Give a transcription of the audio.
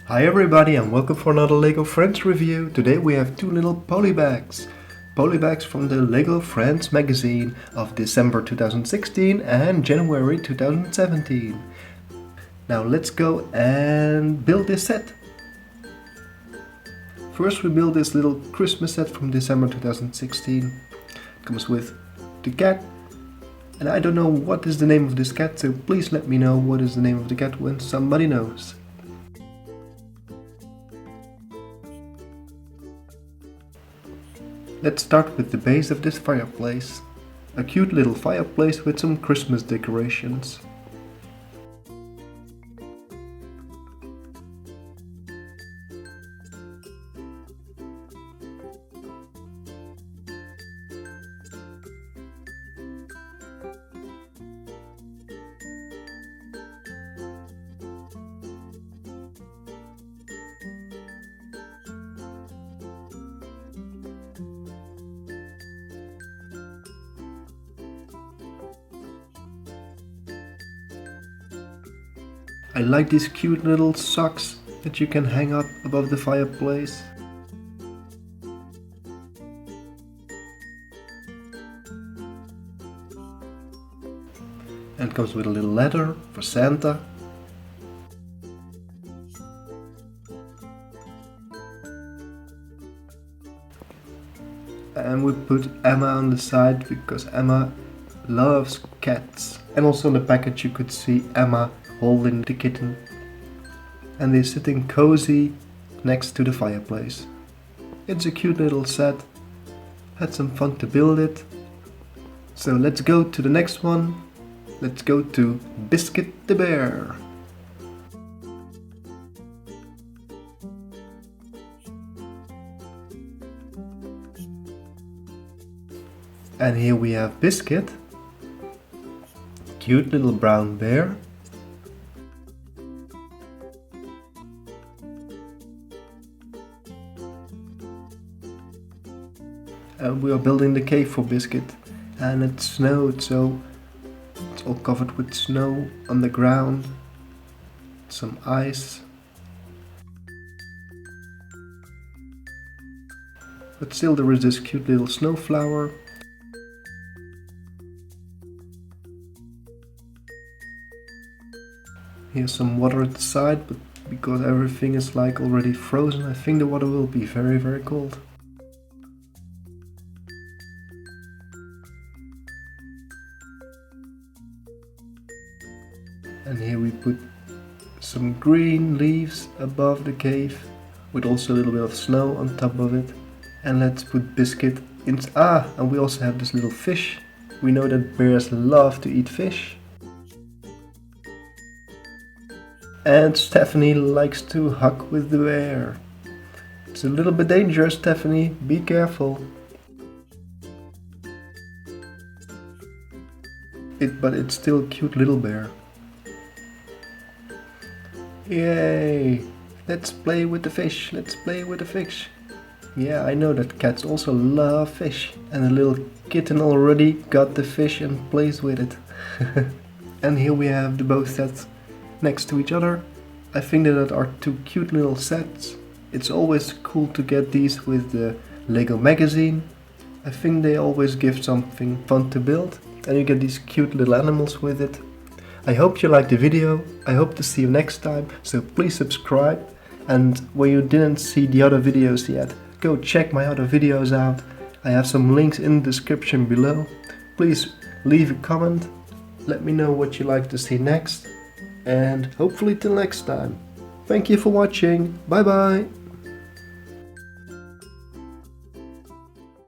Hi everybody and welcome for another LEGO Friends review. Today we have two little polybags. Polybags from the LEGO Friends magazine of December 2016 and January 2017. Now let's go and build this set. First we build this little Christmas set from December 2016. It comes with the cat. And I don't know what is the name of this cat, so please let me know what is the name of the cat when somebody knows. Let's start with the base of this fireplace. A cute little fireplace with some Christmas decorations. I like these cute little socks that you can hang up above the fireplace. And it comes with a little letter for Santa. And we put Emma on the side because Emma loves cats. And also in the package you could see Emma holding the kitten. And they're sitting cozy next to the fireplace. It's a cute little set. Had some fun to build it. So let's go to the next one. Let's go to Biscuit the Bear. And here we have Biscuit. Cute little brown bear. And we are building the cave for Biscuit. And it snowed, so it's all covered with snow on the ground. Some ice. But still there is this cute little snowflower. Here's some water at the side, but because everything is like already frozen, I think the water will be very cold. And here we put some green leaves above the cave, with also a little bit of snow on top of it. And let's put Biscuit in. And we also have this little fish. We know that bears love to eat fish. And Stephanie likes to hug with the bear. It's a little bit dangerous, Stephanie, be careful. But it's still a cute little bear. Yay! Let's play with the fish, let's play with the fish. Yeah, I know that cats also love fish. And the little kitten already got the fish and plays with it. And here we have the both sets next to each other. I think that are two cute little sets. It's always cool to get these with the LEGO magazine. I think they always give something fun to build. And you get these cute little animals with it. I hope you liked the video. I hope to see you next time. So please subscribe. And when you didn't see the other videos yet, go check my other videos out. I have some links in the description below. Please leave a comment. Let me know what you like to see next. And hopefully till next time. Thank you for watching. Bye bye.